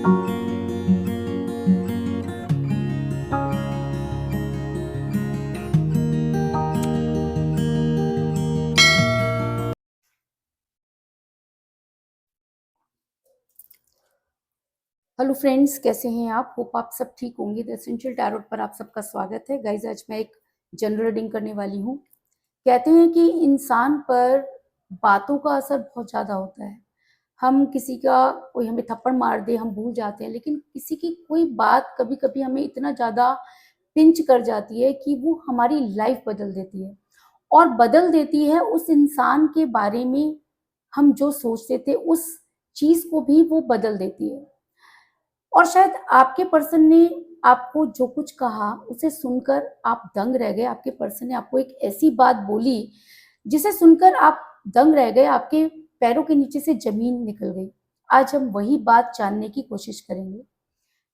Hello friends, कैसे हैं आप? होप आप सब ठीक होंगे। द एसेंशियल टैरोट पर आप सबका स्वागत है। गाइज, आज मैं एक जनरल रीडिंग करने वाली हूँ। कहते हैं कि इंसान पर बातों का असर बहुत ज़्यादा होता है। हम किसी का कोई हमें थप्पड़ मार दे, हम भूल जाते हैं, लेकिन किसी की कोई बात कभी कभी हमें इतना ज़्यादा पिंच कर जाती है कि वो हमारी लाइफ बदल देती है, और बदल देती है उस इंसान के बारे में। हम जो सोचते थे उस चीज़ को भी वो बदल देती है। और शायद आपके पर्सन ने आपको जो कुछ कहा उसे सुनकर आप दंग रह गए। आपके पर्सन ने आपको एक ऐसी बात बोली जिसे सुनकर आप दंग रह गए, आपके पैरों के नीचे से जमीन निकल गई। आज हम वही बात जानने की कोशिश करेंगे।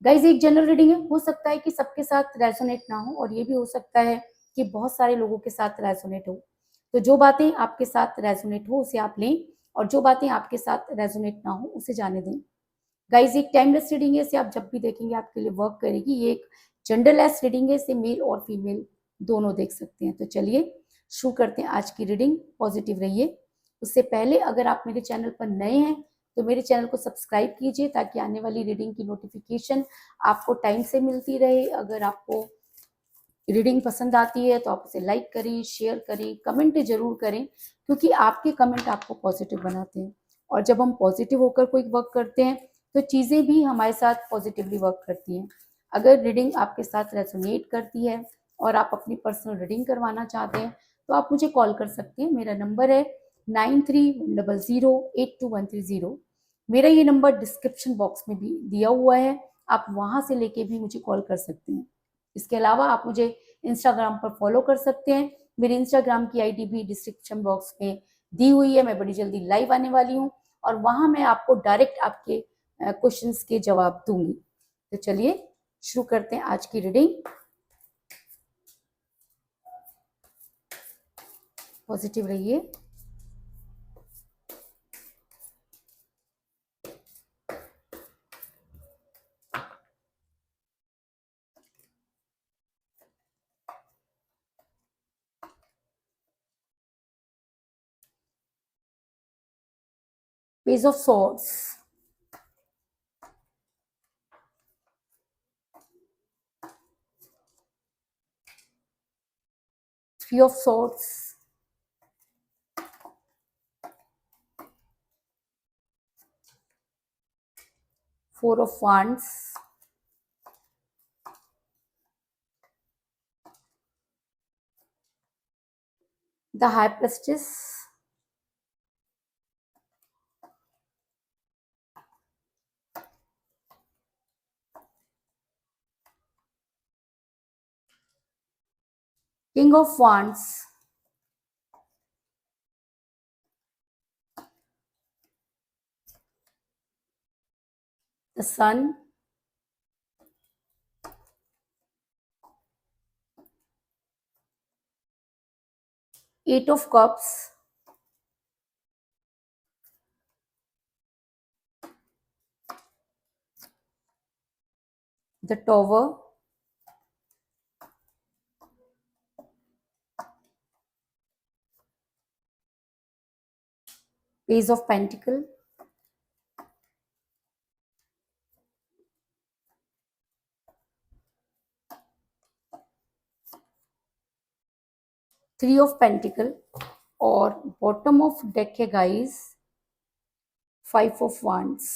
गाइज, एक जनरल रीडिंग है, हो सकता है कि सबके साथ रेजोनेट ना हो, और ये भी हो सकता है कि बहुत सारे लोगों के साथ रेजोनेट हो। तो जो बातें आपके साथ रेजोनेट हो उसे आप लें, और जो बातें आपके साथ रेजोनेट ना हो उसे जाने दें। गाइज, एक टाइमलेस रीडिंग है, इसे आप जब भी देखेंगे आपके लिए वर्क करेगी। ये एक जेंडरलेस रीडिंग है, इसे मेल और फीमेल दोनों देख सकते हैं। तो चलिए शुरू करते हैं आज की रीडिंग। पॉजिटिव रहिए। उससे पहले अगर आप मेरे चैनल पर नए हैं तो मेरे चैनल को सब्सक्राइब कीजिए, ताकि आने वाली रीडिंग की नोटिफिकेशन आपको टाइम से मिलती रहे। अगर आपको रीडिंग पसंद आती है तो आप उसे लाइक करें, शेयर करें, कमेंट जरूर करें, क्योंकि आपके कमेंट आपको पॉजिटिव बनाते हैं। और जब हम पॉजिटिव होकर कोई वर्क करते हैं तो चीज़ें भी हमारे साथ पॉजिटिवली वर्क करती हैं। अगर रीडिंग आपके साथ रेजोनेट करती है और आप अपनी पर्सनल रीडिंग करवाना चाहते हैं तो आप मुझे कॉल कर सकते हैं। मेरा नंबर है 9310082130। मेरा ये नंबर डिस्क्रिप्शन बॉक्स में भी दिया हुआ है, आप वहां से लेके भी मुझे कॉल कर सकते हैं। इसके अलावा आप मुझे इंस्टाग्राम पर फॉलो कर सकते हैं। मेरी इंस्टाग्राम की आईडी भी डिस्क्रिप्शन बॉक्स में दी हुई है। मैं बड़ी जल्दी लाइव आने वाली हूँ, और वहां मैं आपको डायरेक्ट आपके क्वेश्चंस के जवाब दूंगी। तो चलिए शुरू करते हैं आज की रीडिंग। पॉजिटिव रहिए। Page of swords, 3 of swords, 4 of wands, the high priestess, king of wands, the sun, 8 of cups, the tower, page of pentacle, three of pentacle, और बॉटम ऑफ डेक है गाइस 5 ऑफ wands।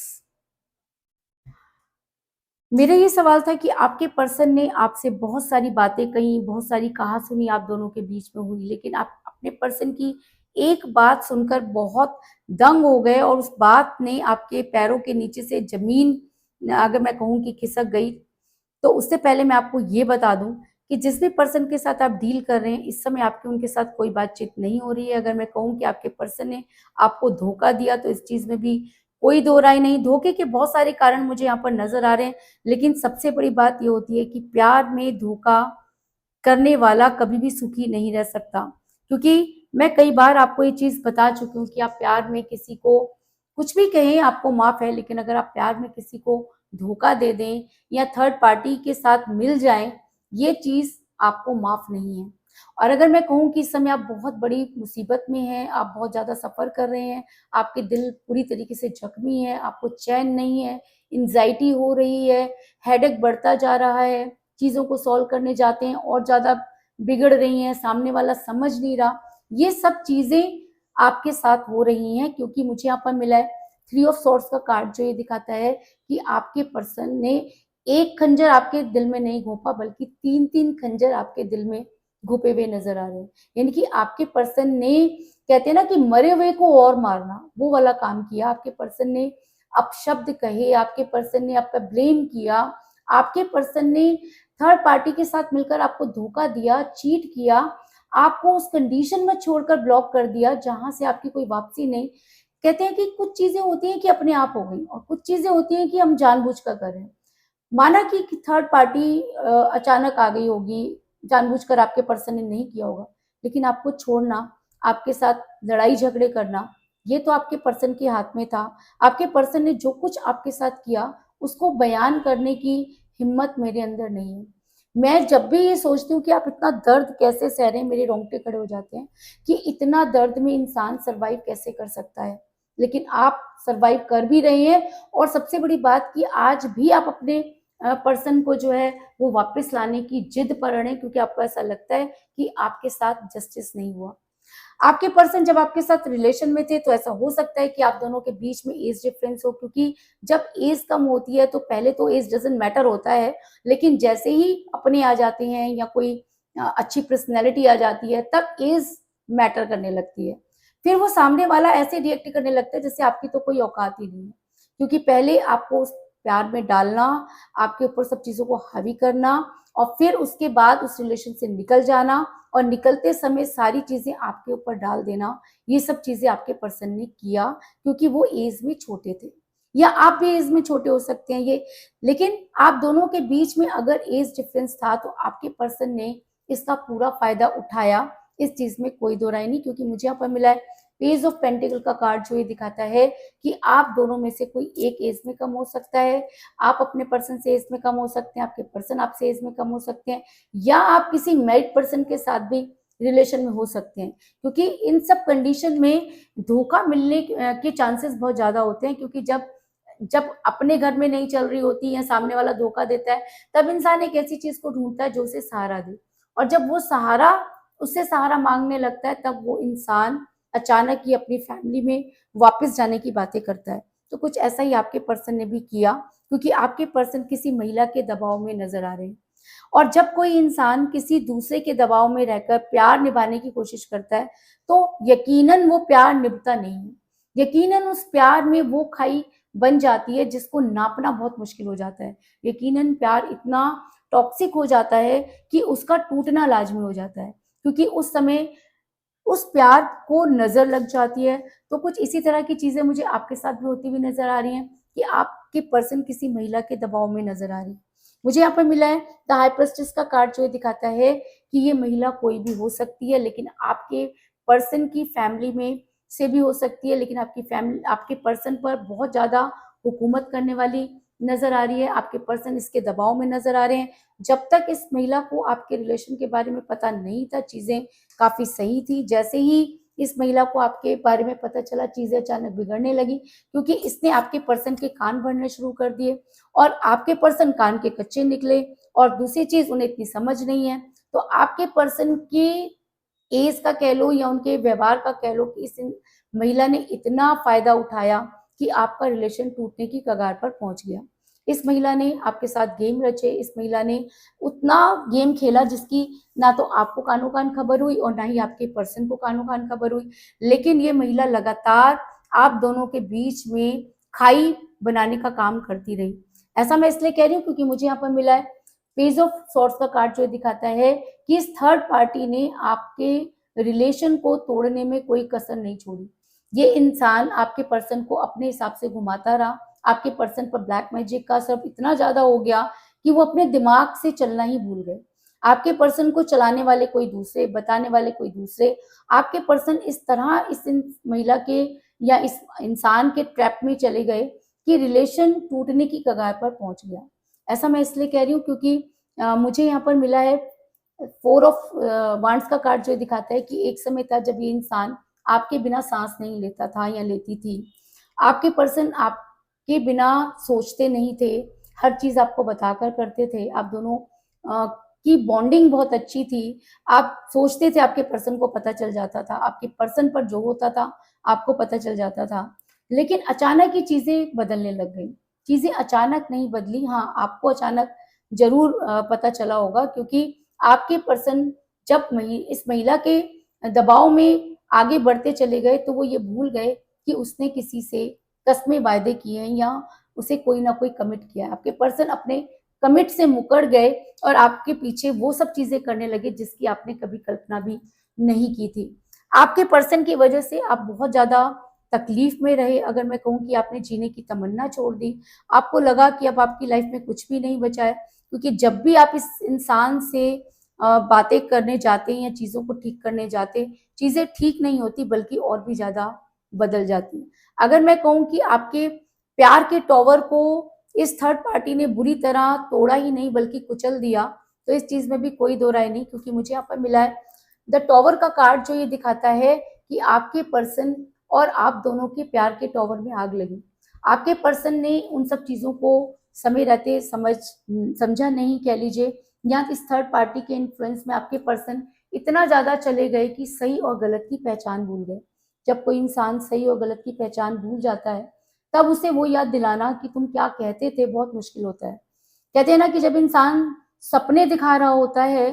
मेरा ये सवाल था कि आपके person ने आपसे बहुत सारी बातें कही, बहुत सारी कहा सुनी आप दोनों के बीच में हुई, लेकिन आप अपने पर्सन की एक बात सुनकर बहुत दंग हो गए, और उस बात ने आपके पैरों के नीचे से जमीन, अगर मैं कहूँ कि खिसक गई। तो उससे पहले मैं आपको ये बता दूं कि जिस भी पर्सन के साथ आप डील कर रहे हैं इस समय आपकी उनके साथ कोई बातचीत नहीं हो रही है। अगर मैं कहूँ कि आपके पर्सन ने आपको धोखा दिया तो इस चीज में भी कोई दो राय नहीं। धोखे के बहुत सारे कारण मुझे यहाँ पर नजर आ रहे हैं, लेकिन सबसे बड़ी बात ये होती है कि प्यार में धोखा करने वाला कभी भी सुखी नहीं रह सकता। क्योंकि मैं कई बार आपको ये चीज बता चुकी हूँ कि आप प्यार में किसी को कुछ भी कहें आपको माफ है, लेकिन अगर आप प्यार में किसी को धोखा दे दें या थर्ड पार्टी के साथ मिल जाएं, ये चीज आपको माफ नहीं है। और अगर मैं कहूँ कि इस समय आप बहुत बड़ी मुसीबत में हैं, आप बहुत ज्यादा सफर कर रहे हैं, आपके दिल पूरी तरीके से जख्मी है, आपको चैन नहीं है, एंजाइटी हो रही है, हेडेक बढ़ता जा रहा है, चीजों को सॉल्व करने जाते हैं और ज्यादा बिगड़ रही हैं, सामने वाला समझ नहीं रहा, ये सब चीजें आपके साथ हो रही हैं, क्योंकि मुझे यहाँ पर मिला है 3 ऑफ सॉर्ड्स का कार्ड, जो ये दिखाता है कि आपके पर्सन ने एक खंजर आपके दिल में नहीं घोंपा, बल्कि 3-3 खंजर आपके दिल में घुपे हुए नजर आ रहे हैं। यानी कि आपके पर्सन ने, कहते हैं ना कि मरे हुए को और मारना, वो वाला काम किया। आपके पर्सन ने अपशब्द कहे, आपके पर्सन ने आपका ब्लेम किया, आपके पर्सन ने थर्ड पार्टी के साथ मिलकर आपको धोखा दिया, चीट किया, आपको उस कंडीशन में छोड़कर ब्लॉक कर दिया जहां से आपकी कोई वापसी नहीं। कहते हैं कि कुछ चीजें होती हैं कि अपने आप हो गई, और कुछ चीजें होती हैं कि हम जानबूझकर कर रहे हैं। माना कि थर्ड पार्टी अचानक आ गई होगी, जानबूझकर आपके पर्सन ने नहीं किया होगा, लेकिन आपको छोड़ना, आपके साथ लड़ाई झगड़े करना, ये तो आपके पर्सन के हाथ में था। आपके पर्सन ने जो कुछ आपके साथ किया, उसको बयान करने की हिम्मत मेरे अंदर नहीं है। मैं जब भी ये सोचती हूँ कि आप इतना दर्द कैसे सह रहे हैं, मेरे रोंगटे खड़े हो जाते हैं कि इतना दर्द में इंसान सरवाइव कैसे कर सकता है। लेकिन आप सरवाइव कर भी रहे हैं, और सबसे बड़ी बात कि आज भी आप अपने पर्सन को जो है वो वापस लाने की जिद पर अड़े, क्योंकि आपको ऐसा लगता है कि आपके साथ जस्टिस नहीं हुआ। आपके पर्सन जब आपके साथ रिलेशन में थे, तो ऐसा हो सकता है कि आप दोनों के बीच में एज डिफरेंस हो, क्योंकि जब एज कम होती है तो पहले तो एज डजंट मैटर होता है, लेकिन जैसे ही अपने आ जाते हैं या कोई अच्छी पर्सनैलिटी आ जाती है, तब एज मैटर करने लगती है। फिर वो सामने वाला ऐसे रिएक्ट करने लगता है जैसे आपकी तो कोई औकात ही नहीं है, क्योंकि पहले आपको उस प्यार में डालना, आपके ऊपर सब चीजों को हावी करना, और फिर उसके बाद उस रिलेशन से निकल जाना, और निकलते समय सारी चीजें आपके ऊपर डाल देना, ये सब चीजें आपके पर्सन ने किया, क्योंकि वो एज में छोटे थे, या आप भी एज में छोटे हो सकते हैं ये। लेकिन आप दोनों के बीच में अगर एज डिफरेंस था, तो आपके पर्सन ने इसका पूरा फायदा उठाया, इस चीज में कोई दो राय नहीं। क्योंकि मुझे यहाँ पर मिला है पेज ऑफ पेंटिकल का कार्ड, जो ये दिखाता है कि आप दोनों में से कोई एक एज में कम हो सकता है, आप अपने पर्सन से एज में कम हो सकते हैं, आपके पर्सन आपसे एज में कम हो सकते हैं, या आप किसी मैरिड पर्सन के साथ भी रिलेशन में हो सकते हैं। क्योंकि इन सब कंडीशन में धोखा मिलने के चांसेस बहुत ज्यादा होते हैं, क्योंकि जब जब अपने घर में नहीं चल रही होती है, सामने वाला धोखा देता है, तब इंसान एक ऐसी चीज को ढूंढता है जो उसे सहारा दे, और जब वो सहारा उससे सहारा मांगने लगता है, तब वो इंसान अचानक ही अपनी फैमिली में वापस जाने की बातें करता है। तो कुछ ऐसा ही आपके पर्सन ने भी किया, क्योंकि आपके पर्सन किसी महिला के दबाव में नजर आ रहे हैं। और जब कोई इंसान किसी दूसरे के दबाव में रहकर प्यार निभाने की कोशिश करता है, तो यकीनन वो प्यार निभता नहीं है, यकीनन उस प्यार में वो खाई बन जाती है जिसको नापना बहुत मुश्किल हो जाता है। यकीनन प्यार इतना टॉक्सिक हो जाता है कि उसका टूटना लाजमी हो जाता है, क्योंकि उस समय उस प्यार को नजर लग जाती है। तो कुछ इसी तरह की चीजें मुझे आपके साथ भी होती हुई नजर आ रही हैं, कि आपके पर्सन किसी महिला के दबाव में नजर आ रही है। मुझे यहाँ पर मिला है द हाई प्रेस्टिस का कार्ड, जो दिखाता है कि ये महिला कोई भी हो सकती है, लेकिन आपके पर्सन की फैमिली में से भी हो सकती है, लेकिन आपकी फैमिली आपके पर्सन पर बहुत ज्यादा हुकूमत करने वाली नजर आ रही है, आपके पर्सन इसके दबाव में नजर आ रहे हैं। जब तक इस महिला को आपके रिलेशन के बारे में पता नहीं था, चीजें काफी सही थी। जैसे ही इस महिला को आपके बारे में पता चला, चीजें अचानक बिगड़ने लगी, क्योंकि इसने आपके पर्सन के कान भरने शुरू कर दिए, और आपके पर्सन कान के कच्चे निकले। और दूसरी चीज, उन्हें इतनी समझ नहीं है, तो आपके पर्सन की एज का कह लो या उनके व्यवहार का कह लो, कि इस महिला ने इतना फायदा उठाया कि आपका रिलेशन टूटने की कगार पर पहुंच गया। इस महिला ने आपके साथ गेम रचे, इस महिला ने उतना गेम खेला जिसकी ना तो आपको कानो कान खबर हुई और ना ही आपके पर्सन को कानो कान खबर हुई। लेकिन ये महिला लगातार आप दोनों के बीच में खाई बनाने का काम करती रही। ऐसा मैं इसलिए कह रही हूँ क्योंकि मुझे यहाँ पर मिला है पेज ऑफ सॉर्ड्स का कार्ड, जो दिखाता है कि इस थर्ड पार्टी ने आपके रिलेशन को तोड़ने में कोई कसर नहीं छोड़ी। ये इंसान आपके पर्सन को अपने हिसाब से घुमाता रहा। आपके पर्सन पर ब्लैक मैजिक का असर इतना ज्यादा हो गया कि वो अपने दिमाग से चलना ही भूल गए। आपके पर्सन को चलाने वाले कोई दूसरे, बताने वाले कोई दूसरे। आपके पर्सन इस तरह इस महिला के या इस इंसान के ट्रैप में चले गए कि रिलेशन टूटने की कगार पर पहुंच गया। ऐसा मैं इसलिए कह रही हूँ क्योंकि मुझे यहाँ पर मिला है 4 ऑफ वांड्स का कार्ड, जो दिखाता है कि एक समय था जब ये इंसान आपके बिना सांस नहीं लेता था या लेती थी। आपके पर्सन आपके बिना सोचते नहीं थे, हर चीज आपको बताकर करते थे। आप दोनों की बॉन्डिंग बहुत अच्छी थी। आप सोचते थे, आपके पर्सन को पता चल जाता था, आपके पर्सन पर जो होता था आपको पता चल जाता था। लेकिन अचानक ये चीजें बदलने लग गई। चीजें अचानक नहीं बदली, हाँ आपको अचानक जरूर पता चला होगा, क्योंकि आपके पर्सन जब इस महिला के दबाव में आगे बढ़ते चले गए तो वो ये भूल गए कि उसने किसी से कस्में वायदे किए हैं या उसे कोई ना कोई कमिट किया है। आपके पर्सन अपने कमिट से मुकर गए और आपके पीछे वो सब चीजें करने लगे जिसकी आपने कभी कल्पना भी नहीं की थी। आपके पर्सन की वजह से आप बहुत ज्यादा तकलीफ में रहे। अगर मैं कहूँ कि आपने जीने की तमन्ना छोड़ दी, आपको लगा कि अब आपकी लाइफ में कुछ भी नहीं बचा है, क्योंकि जब भी आप इस इंसान से बातें करने जाते हैं या चीजों को ठीक करने जाते, चीजें ठीक नहीं होती बल्कि और भी ज्यादा बदल जाती है। अगर मैं कहूँ कि आपके प्यार के टॉवर को इस थर्ड पार्टी ने बुरी तरह तोड़ा ही नहीं बल्कि कुचल दिया, तो इस चीज में भी कोई दो राय नहीं, क्योंकि मुझे यहाँ पर मिला है द टॉवर का कार्ड, जो ये दिखाता है कि आपके पर्सन और आप दोनों के प्यार के टॉवर में आग लगी। आपके पर्सन ने उन सब चीजों को समय रहते समझा नहीं, कह लीजिए, या इस थर्ड पार्टी के इन्फ्लुएंस में आपके पर्सन इतना ज्यादा चले गए कि सही और गलत की पहचान भूल गए। जब कोई इंसान सही और गलत की पहचान भूल जाता है तब उसे वो याद दिलाना कि तुम क्या कहते थे बहुत मुश्किल होता है। कहते हैं ना कि जब इंसान सपने दिखा रहा होता है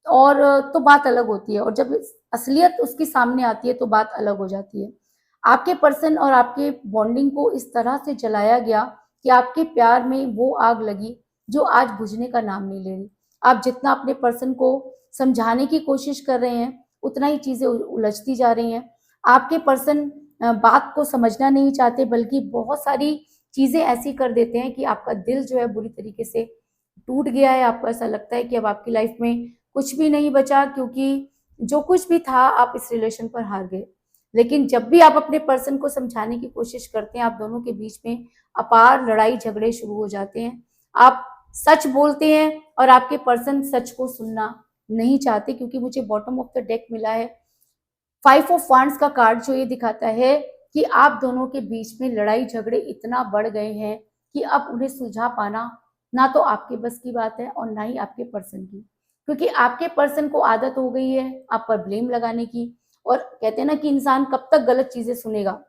और तो बात अलग होती है, और जब असलियत उसके सामने आती है तो बात अलग हो जाती है। आपके पर्सन और आपके बॉन्डिंग को इस तरह से जलाया गया कि आपके प्यार में वो आग लगी जो आज बुझने का नाम नहीं ले रही। आप जितना अपने पर्सन को समझाने की कोशिश कर रहे हैं उतना ही चीजें उलझती जा रही हैं। आपके पर्सन बात को समझना नहीं चाहते बल्कि बहुत सारी चीजें ऐसी कर देते हैं कि आपका दिल जो है बुरी तरीके से टूट गया है। आपको ऐसा लगता है कि अब आपकी लाइफ में कुछ भी नहीं बचा, क्योंकि जो कुछ भी था आप इस रिलेशन पर हार गए। लेकिन जब भी आप अपने पर्सन को समझाने की कोशिश करते हैं, आप दोनों के बीच में अपार लड़ाई झगड़े शुरू हो जाते हैं। आप सच बोलते हैं और आपके पर्सन सच को सुनना नहीं चाहते, क्योंकि मुझे बॉटम ऑफ द डेक मिला है 5 ऑफ वांड्स का कार्ड, जो ये दिखाता है कि आप दोनों के बीच में लड़ाई झगड़े इतना बढ़ गए हैं कि अब उन्हें सुलझा पाना ना तो आपके बस की बात है और ना ही आपके पर्सन की, क्योंकि आपके पर्सन को आदत हो गई है आप पर ब्लेम लगाने की। और कहते हैं ना कि इंसान कब तक गलत चीजें सुनेगा।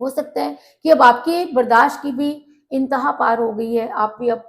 हो सकता है कि अब आपके बर्दाश्त की भी इंतहा पार हो गई है, आप भी अब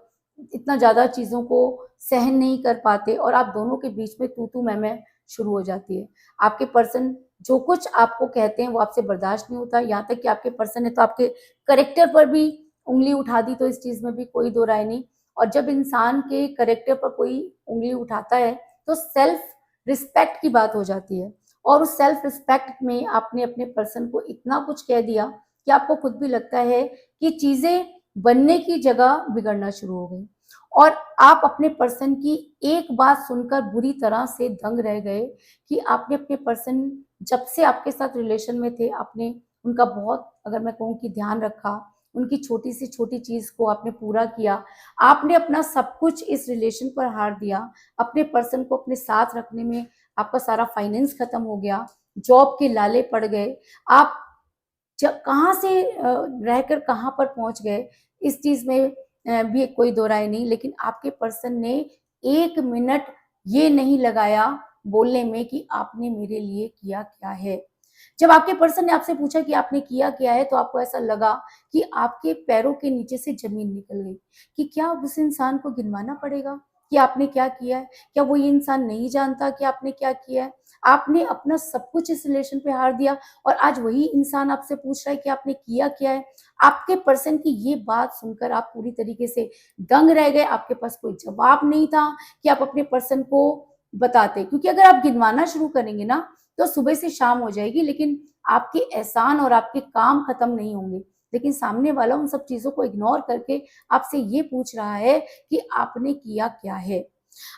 इतना ज्यादा चीजों को सहन नहीं कर पाते और आप दोनों के बीच में तू तू मैं शुरू हो जाती है। आपके पर्सन जो कुछ आपको कहते हैं वो आपसे बर्दाश्त नहीं होता, यहाँ तक कि आपके पर्सन ने तो आपके करेक्टर पर भी उंगली उठा दी, तो इस चीज में भी कोई दो राय नहीं। और जब इंसान के करेक्टर पर कोई उंगली उठाता है तो सेल्फ रिस्पेक्ट की बात हो जाती है, और उस सेल्फ रिस्पेक्ट में आपने अपने पर्सन को इतना कुछ कह दिया कि आपको खुद भी लगता है कि चीजें बनने की जगह बिगड़ना शुरू हो गई। और आप अपने पर्सन की एक बात सुनकर बुरी तरह से दंग रह गए कि आपने अपने पर्सन, जब से आपके साथ रिलेशन में थे, आपने उनका बहुत, अगर मैं कहूँ कि ध्यान रखा, उनकी छोटी से छोटी चीज को आपने पूरा किया। आपने अपना सब कुछ इस रिलेशन पर हार दिया। अपने पर्सन को अपने साथ रखने में आपका सारा फाइनेंस खत्म हो गया, जॉब के लाले पड़ गए, आप कहाँ से रहकर कहाँ पर पहुंच गए, इस चीज में भी कोई दो राय नहीं। लेकिन आपके पर्सन ने 1 मिनट ये नहीं लगाया बोलने में कि आपने मेरे लिए किया क्या है। जब आपके पर्सन ने आपसे पूछा कि आपने किया क्या है, तो आपको ऐसा लगा कि आपके पैरों के नीचे से जमीन निकल गई कि क्या उस इंसान को गिनवाना पड़ेगा कि आपने क्या किया है। क्या वो ये इंसान नहीं जानता कि आपने क्या किया है। आपने अपना सब कुछ इस रिलेशन पे हार दिया और आज वही इंसान आपसे पूछ रहा है कि आपने किया क्या है। आपके पर्सन की ये बात सुनकर आप पूरी तरीके से दंग रह गए। आपके पास कोई जवाब नहीं था कि आप अपने पर्सन को बताते, क्योंकि अगर आप गिनवाना शुरू करेंगे ना तो सुबह से शाम हो जाएगी, लेकिन आपके एहसान और आपके काम खत्म नहीं होंगे। लेकिन सामने वाला उन सब चीजों को इग्नोर करके आपसे ये पूछ रहा है कि आपने किया क्या है।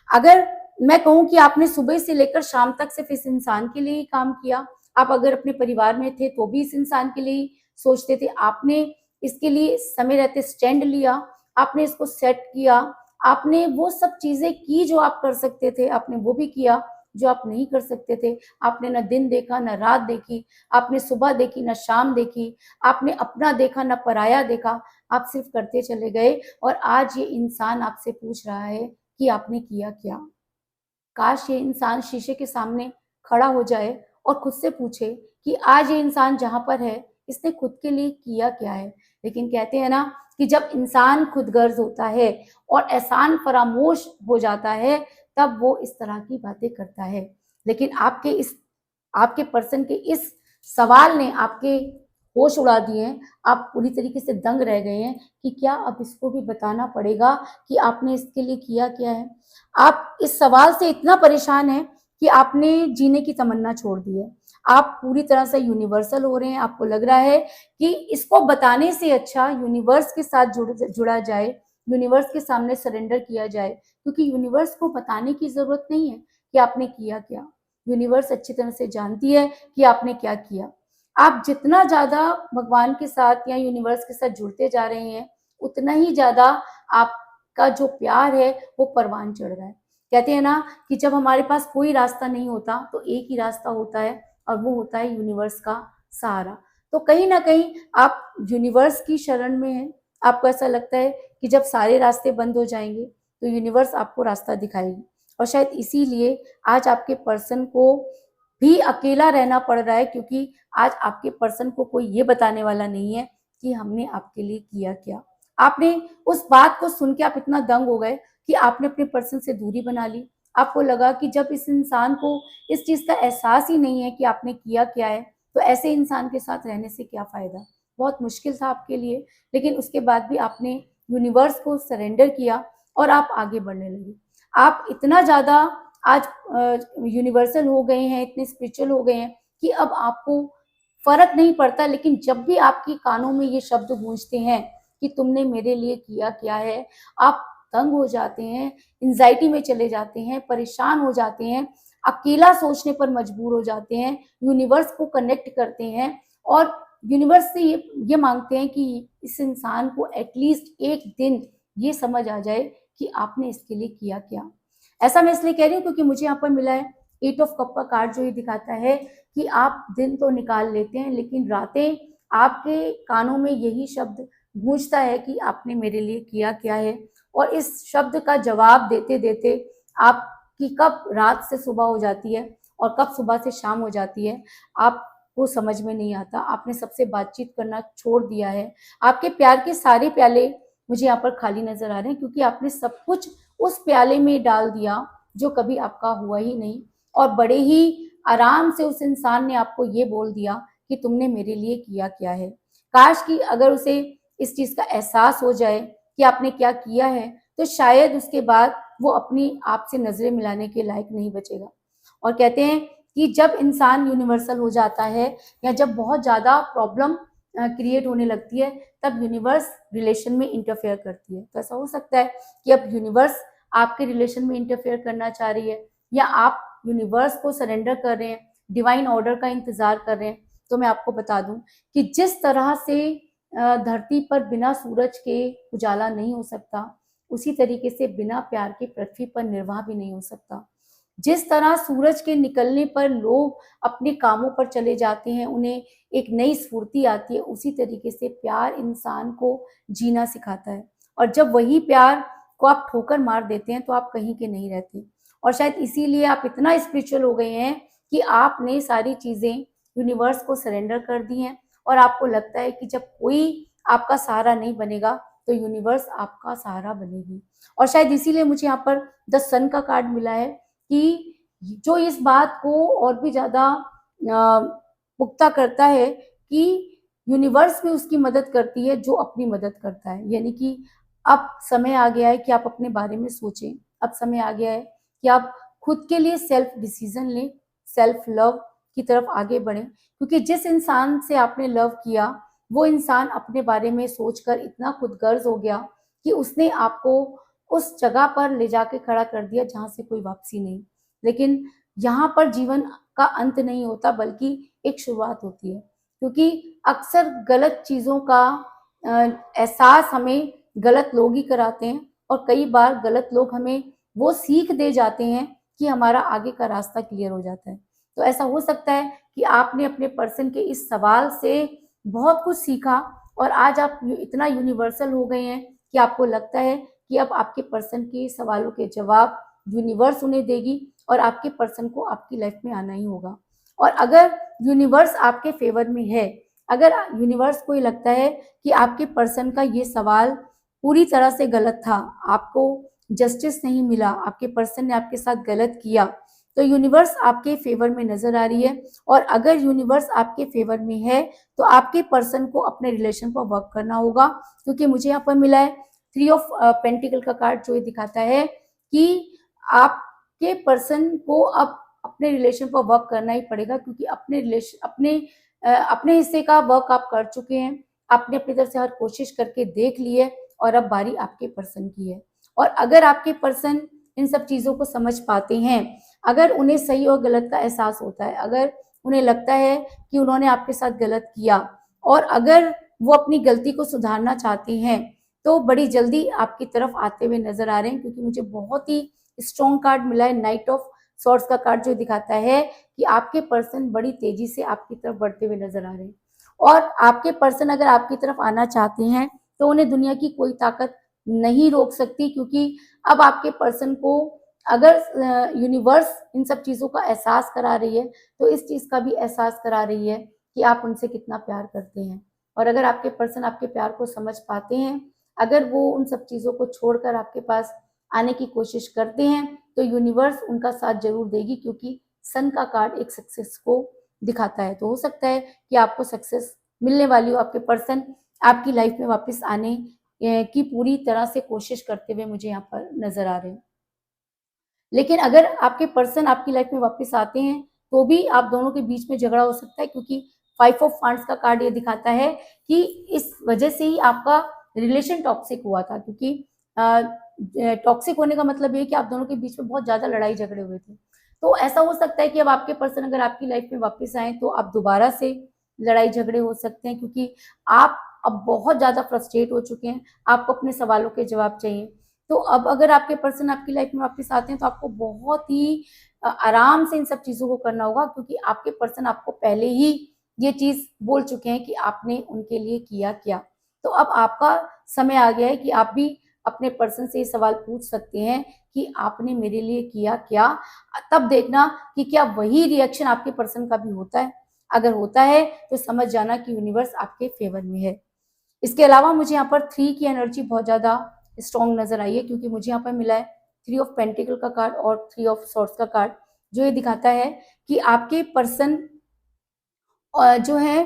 अगर मैं कहूं कि आपने सुबह से लेकर शाम तक सिर्फ इस इंसान के लिए ही काम किया, आप अगर अपने परिवार में थे तो भी इस इंसान के लिए सोचते थे, आपने इसके लिए समय रहते स्टैंड लिया, आपने इसको सेट किया, आपने वो सब चीजें की जो आप कर सकते थे, आपने वो भी किया जो आप नहीं कर सकते थे। आपने ना दिन देखा ना रात देखी, आपने सुबह देखी ना शाम देखी, आपने अपना देखा ना पराया देखा, आप सिर्फ करते चले गए और आज ये इंसान आपसे पूछ रहा है कि आपने किया क्या। काश ये इंसान शीशे के सामने खड़ा हो जाए और खुद से पूछे कि आज ये इंसान जहाँ पर है इसने खुद के लिए किया क्या है। लेकिन कहते हैं ना कि जब इंसान खुदगर्ज होता है और एहसान फरामोश हो जाता है तब वो इस तरह की बातें करता है। लेकिन आपके पर्सन के इस सवाल ने आपके होश उड़ा दिए हैं। आप पूरी तरीके से दंग रह गए हैं कि क्या अब इसको भी बताना पड़ेगा कि आपने इसके लिए किया क्या है। आप इस सवाल से इतना परेशान हैं कि आपने जीने की तमन्ना छोड़ दी है। आप पूरी तरह से यूनिवर्सल हो रहे हैं। आपको लग रहा है कि इसको बताने से अच्छा यूनिवर्स के साथ जुड़ा जाए, यूनिवर्स के सामने सरेंडर किया जाए, क्योंकि यूनिवर्स को बताने की जरूरत नहीं है कि आपने किया क्या। यूनिवर्स अच्छी तरह से जानती है कि आपने क्या किया। आप जितना ज्यादा भगवान के साथ या यूनिवर्स के साथ जुड़ते जा रहे हैं उतना ही ज्यादा आपका जो प्यार है वो परवान चढ़ रहा है। कहते हैं ना कि जब हमारे पास कोई रास्ता नहीं होता तो एक ही रास्ता होता है और वो होता है यूनिवर्स का सहारा। तो कहीं ना कहीं आप यूनिवर्स की शरण में हैं। आपको ऐसा लगता है कि जब सारे रास्ते बंद हो जाएंगे तो यूनिवर्स आपको रास्ता दिखाएगी और शायद इसीलिए आज आपके पर्सन को भी अकेला रहना पड़ रहा है, क्योंकि आज आपके पर्सन को कोई ये बताने वाला नहीं है कि हमने आपके लिए किया क्या। आपने उस बात को सुन के आप इतना दंग हो गए कि आपने अपने पर्सन से दूरी बना ली। आपको लगा कि जब इस इंसान को इस चीज का एहसास ही नहीं है कि आपने किया क्या है तो ऐसे इंसान के साथ रहने से क्या फायदा। बहुत मुश्किल था आपके लिए, लेकिन उसके बाद भी आपने यूनिवर्स को सरेंडर किया और आप आगे बढ़ने लगे। आप इतना ज्यादा आज यूनिवर्सल हो गए हैं, इतने स्पिरिचुअल हो गए हैं कि अब आपको फर्क नहीं पड़ता। लेकिन जब भी आपके कानों में ये शब्द गूंजते हैं कि तुमने मेरे लिए किया क्या है, आप तंग हो जाते हैं, एंजाइटी में चले जाते हैं, परेशान हो जाते हैं, अकेला सोचने पर मजबूर हो जाते हैं, यूनिवर्स को कनेक्ट करते हैं और यूनिवर्स से ये मांगते हैं कि इस इंसान को एटलीस्ट एक दिन ये समझ आ जाए कि आपने इसके लिए किया क्या। ऐसा मैं इसलिए कह रही हूँ क्योंकि मुझे यहाँ पर मिला है 8 ऑफ कप का कार्ड, जो ये दिखाता है कि आप दिन तो निकाल लेते हैं लेकिन रातें आपके कानों में यही शब्द गूंजता है कि आपने मेरे लिए किया क्या है। और इस शब्द का जवाब देते देते आपकी कब रात से सुबह हो जाती है और कब सुबह से शाम हो जाती है आपको समझ में नहीं आता। आपने सबसे बातचीत करना छोड़ दिया है। आपके प्यार के सारे प्याले मुझे यहाँ पर खाली नजर आ रहे हैं क्योंकि आपने सब कुछ उस प्याले में डाल दिया जो कभी आपका हुआ ही नहीं। और बड़े ही आराम से उस इंसान ने आपको ये बोल दिया कि तुमने मेरे लिए किया क्या है। काश कि अगर उसे इस चीज का एहसास हो जाए कि आपने क्या किया है तो शायद उसके बाद वो अपनी आपसे नजरें मिलाने के लायक नहीं बचेगा। और कहते हैं कि जब इंसान यूनिवर्सल हो जाता है या जब बहुत ज्यादा प्रॉब्लम क्रिएट होने लगती है तब यूनिवर्स रिलेशन में इंटरफेयर करती है। तो ऐसा हो सकता है कि अब यूनिवर्स आपके रिलेशन में इंटरफेयर करना चाह रही है या आप यूनिवर्स को सरेंडर कर रहे हैं, डिवाइन ऑर्डर का इंतजार कर रहे हैं। तो मैं आपको बता दूं कि जिस तरह से धरती पर बिना सूरज के उजाला नहीं हो सकता, उसी तरीके से बिना प्यार के पृथ्वी पर निर्वाह भी नहीं हो सकता। जिस तरह सूरज के निकलने पर लोग अपने कामों पर चले जाते हैं, उन्हें एक नई स्फूर्ति आती है, उसी तरीके से प्यार इंसान को जीना सिखाता है। और जब वही प्यार को आप ठोकर मार देते हैं तो आप कहीं के नहीं रहते। और शायद इसीलिए आप इतना स्पिरिचुअल हो गए हैं कि आपने सारी चीजें यूनिवर्स को सरेंडर कर दी हैं और आपको लगता है कि जब कोई आपका सहारा नहीं बनेगा तो यूनिवर्स आपका सहारा बनेगी। और शायद इसीलिए मुझे यहाँ पर द सन का कार्ड मिला है कि जो इस बात को और भी ज्यादा पुख्ता करता है कि यूनिवर्स भी उसकी मदद करती है जो अपनी मदद करता है। यानी कि अब समय आ गया है कि आप अपने बारे में सोचें। अब समय आ गया है कि आप खुद के लिए सेल्फ डिसीजन लें, सेल्फ लव की तरफ आगे बढ़ें, क्योंकि जिस इंसान से आपने लव किया वो इंसान अपने बारे में सोचकर इतना खुदगर्ज हो गया कि उसने आपको उस जगह पर ले जाके खड़ा कर दिया जहां से कोई वापसी नहीं। लेकिन यहाँ पर जीवन का अंत नहीं होता बल्कि एक शुरुआत होती है, क्योंकि अक्सर गलत चीज़ों का एहसास हमें गलत लोग ही कराते हैं और कई बार गलत लोग हमें वो सीख दे जाते हैं कि हमारा आगे का रास्ता क्लियर हो जाता है। तो ऐसा हो सकता है कि आपने अपने पर्सन के इस सवाल से बहुत कुछ सीखा और आज आप इतना यूनिवर्सल हो गए हैं कि आपको लगता है कि अब आपके पर्सन के सवालों के जवाब यूनिवर्स उन्हें देगी और आपके पर्सन को आपकी लाइफ में आना ही होगा। और अगर यूनिवर्स आपके फेवर में है, अगर यूनिवर्स को ये लगता है कि आपके पर्सन का ये सवाल पूरी तरह से गलत था, आपको जस्टिस नहीं मिला, आपके पर्सन ने आपके साथ गलत किया, तो यूनिवर्स आपके फेवर में नजर आ रही है। और अगर यूनिवर्स आपके फेवर में है तो आपके पर्सन को अपने रिलेशन पर वर्क करना होगा, क्योंकि मुझे यहाँ पर मिला है 3 ऑफ पेंटिकल का कार्ड, जो ये दिखाता है कि आपके पर्सन को अब अपने रिलेशन पर वर्क करना ही पड़ेगा, क्योंकि अपने हिस्से का वर्क आप कर चुके हैं, आपने अपनी तरफ से हर कोशिश करके देख ली है और अब बारी आपके पर्सन की है। और अगर आपके पर्सन इन सब चीज़ों को समझ पाते हैं, अगर उन्हें सही और गलत का एहसास होता है, अगर उन्हें लगता है कि उन्होंने आपके साथ गलत किया और अगर वो अपनी गलती को सुधारना चाहते हैं, तो बड़ी जल्दी आपकी तरफ आते हुए नजर आ रहे हैं, क्योंकि मुझे बहुत ही स्ट्रॉन्ग कार्ड मिला है, नाइट ऑफ सॉर्ड्स का कार्ड, जो दिखाता है कि आपके पर्सन बड़ी तेजी से आपकी तरफ बढ़ते हुए नजर आ रहे हैं। और आपके पर्सन अगर आपकी तरफ आना चाहते हैं तो उन्हें दुनिया की कोई ताकत नहीं रोक सकती, क्योंकि अब आपके पर्सन को अगर यूनिवर्स इन सब चीज़ों का एहसास करा रही है तो इस चीज़ का भी एहसास करा रही है कि आप उनसे कितना प्यार करते हैं। और अगर आपके पर्सन आपके प्यार को समझ पाते हैं, अगर वो उन सब चीज़ों को छोड़कर आपके पास आने की कोशिश करते हैं, तो यूनिवर्स उनका साथ जरूर देगी, क्योंकि सन का कार्ड एक सक्सेस को दिखाता है। तो हो सकता है कि आपको सक्सेस मिलने वाली हो, आपके पर्सन आपकी लाइफ में वापस आने की पूरी तरह से कोशिश करते हुए मुझे यहाँ पर नजर आ रहे हैं। लेकिन अगर आपके पर्सन आपकी लाइफ में वापस आते हैं तो भी आप दोनों के बीच में झगड़ा हो सकता है, क्योंकि 5 ऑफ वांड्स का कार्ड ये दिखाता है कि इस वजह से ही आपका रिलेशन टॉक्सिक हुआ था, क्योंकि टॉक्सिक होने का मतलब ये कि आप दोनों के बीच में बहुत ज्यादा लड़ाई झगड़े हुए थे। तो ऐसा हो सकता है कि अब आपके पर्सन अगर आपकी लाइफ में वापस आए तो आप दोबारा से लड़ाई झगड़े हो सकते हैं, क्योंकि आप अब बहुत ज्यादा फ्रस्ट्रेट हो चुके हैं, आपको अपने सवालों के जवाब चाहिए। तो अब अगर आपके पर्सन आपकी लाइफ में वापस आते हैं तो आपको बहुत ही आराम से इन सब चीज़ों को करना होगा, क्योंकि आपके पर्सन आपको पहले ही ये चीज़ बोल चुके हैं कि आपने उनके लिए किया क्या। तो अब आपका समय आ गया है कि आप भी अपने पर्सन से ये सवाल पूछ सकते हैं कि आपने मेरे लिए किया क्या। तब देखना कि क्या वही रिएक्शन आपके पर्सन का भी होता है। अगर होता है तो समझ जाना कि यूनिवर्स आपके फेवर में है। इसके अलावा मुझे यहाँ पर 3 की एनर्जी बहुत ज़्यादा स्ट्रॉन्ग नजर आई है, क्योंकि मुझे यहाँ पर मिला है 3 ऑफ पेंटिकल का कार्ड और 3 ऑफ सॉर्ड्स का कार्ड, जो ये दिखाता है कि आपके पर्सन जो है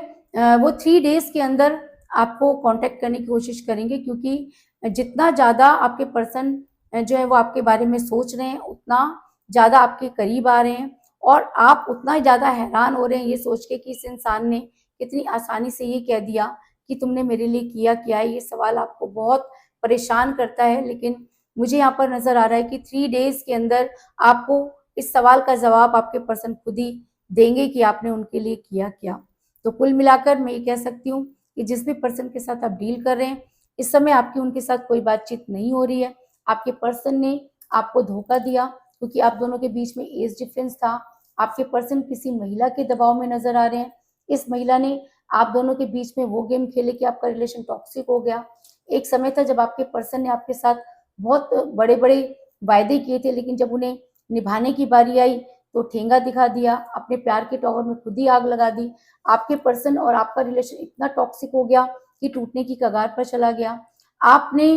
वो 3 डेज के अंदर आपको कांटेक्ट करने की कोशिश करेंगे, क्योंकि जितना ज़्यादा आपके पर्सन जो है वो आपके बारे में सोच रहे हैं, उतना ज़्यादा आपके करीब आ रहे हैं और आप उतना ही ज़्यादा हैरान हो रहे हैं ये सोच के कि इस इंसान ने कितनी आसानी से ये कह दिया कि तुमने मेरे लिए किया क्या है। ये सवाल आपको बहुत परेशान करता है, लेकिन मुझे यहाँ पर नजर आ रहा है कि 3 डेज के अंदर आपको इस सवाल का जवाब आपके पर्सन खुद ही देंगे कि आपने उनके लिए किया क्या। तो कुल मिलाकर मैं ये कह सकती हूँ कि जिस भी पर्सन के साथ आप डील कर रहे हैं, इस समय आपकी उनके साथ कोई बातचीत नहीं हो रही है। आपके पर्सन ने आपको धोखा दिया, क्योंकि आप दोनों के बीच में एज डिफरेंस था। आपके पर्सन किसी महिला के दबाव में नजर आ रहे हैं। इस महिला ने आप दोनों के बीच में वो गेम खेले कि आपका रिलेशन टॉक्सिक हो गया। एक समय था जब आपके पर्सन ने आपके साथ बहुत बड़े बड़े वायदे किए थे, लेकिन जब उन्हें निभाने की बारी आई तो ठेंगा दिखा दिया, अपने प्यार के टॉवर में खुद ही आग लगा दी। आपके पर्सन और आपका रिलेशन इतना टॉक्सिक हो गया कि टूटने की कगार पर चला गया। आपने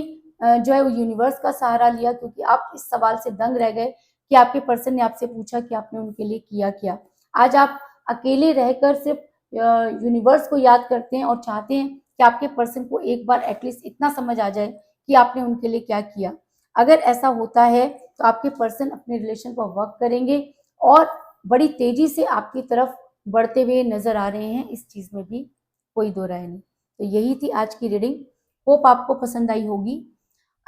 जो है वो यूनिवर्स का सहारा लिया, क्योंकि आप इस सवाल से दंग रह गए कि आपके पर्सन ने आपसे पूछा कि आपने उनके लिए किया क्या। आज आप अकेले रहकर सिर्फ यूनिवर्स को याद करते हैं और चाहते हैं कि आपके पर्सन को एक बार एटलीस्ट इतना समझ आ जाए कि आपने उनके लिए क्या किया। अगर ऐसा होता है तो आपके पर्सन अपने रिलेशन पर वर्क करेंगे और बड़ी तेजी से आपकी तरफ बढ़ते हुए नजर आ रहे हैं, इस चीज में भी कोई दो राय नहीं। तो यही थी आज की रीडिंग, होप आपको पसंद आई होगी।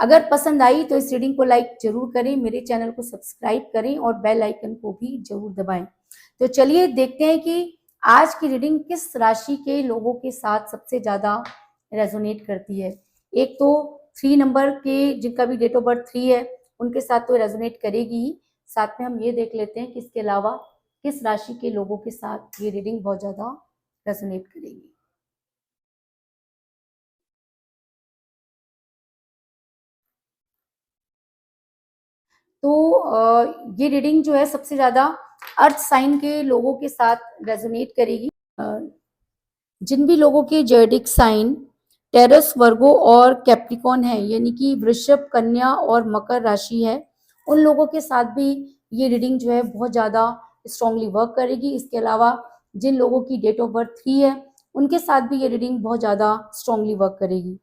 अगर पसंद आई तो इस रीडिंग को लाइक जरूर करें, मेरे चैनल को सब्सक्राइब करें और बेल आइकन को भी जरूर दबाएं। तो चलिए देखते हैं कि आज की रीडिंग किस राशि के लोगों के साथ सबसे ज्यादा रेजोनेट करती है। एक तो 3 नंबर के जिनका भी डेट ऑफ बर्थ 3 है उनके साथ तो रेजोनेट करेगी ही, साथ में हम ये देख लेते हैं कि इसके अलावा किस राशि के लोगों के साथ ये रीडिंग बहुत ज्यादा रेजोनेट करेगी। तो ये रीडिंग जो है सबसे ज्यादा अर्थ साइन के लोगों के साथ रेजोनेट करेगी। जिन भी लोगों के जॉडिक साइन टेरस, वर्गो और कैप्रिकॉन है, यानी कि वृषभ, कन्या और मकर राशि है, उन लोगों के साथ भी ये रीडिंग जो है बहुत ज्यादा स्ट्रांगली वर्क करेगी। इसके अलावा जिन लोगों की डेट ऑफ बर्थ 3 है उनके साथ भी ये रीडिंग बहुत ज्यादा स्ट्रांगली वर्क करेगी।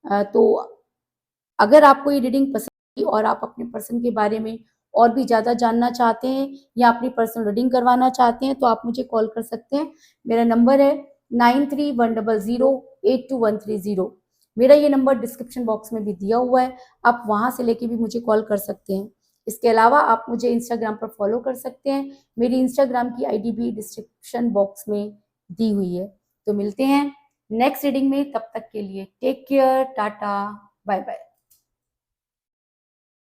तो अगर आपको ये रीडिंग पसंद आई और आप अपने पर्सन के बारे में और भी ज़्यादा जानना चाहते हैं या अपनी पर्सनल रीडिंग करवाना चाहते हैं तो आप मुझे कॉल कर सकते हैं। मेरा नंबर है 9310082130। मेरा ये नंबर डिस्क्रिप्शन बॉक्स में भी दिया हुआ है, आप वहां से लेके भी मुझे कॉल कर सकते हैं। इसके अलावा आप मुझे इंस्टाग्राम पर फॉलो कर सकते हैं, मेरी इंस्टाग्राम की आईडी भी डिस्क्रिप्शन बॉक्स में दी हुई है। तो मिलते हैं नेक्स्ट रीडिंग में, तब तक के लिए take care, tata, bye bye.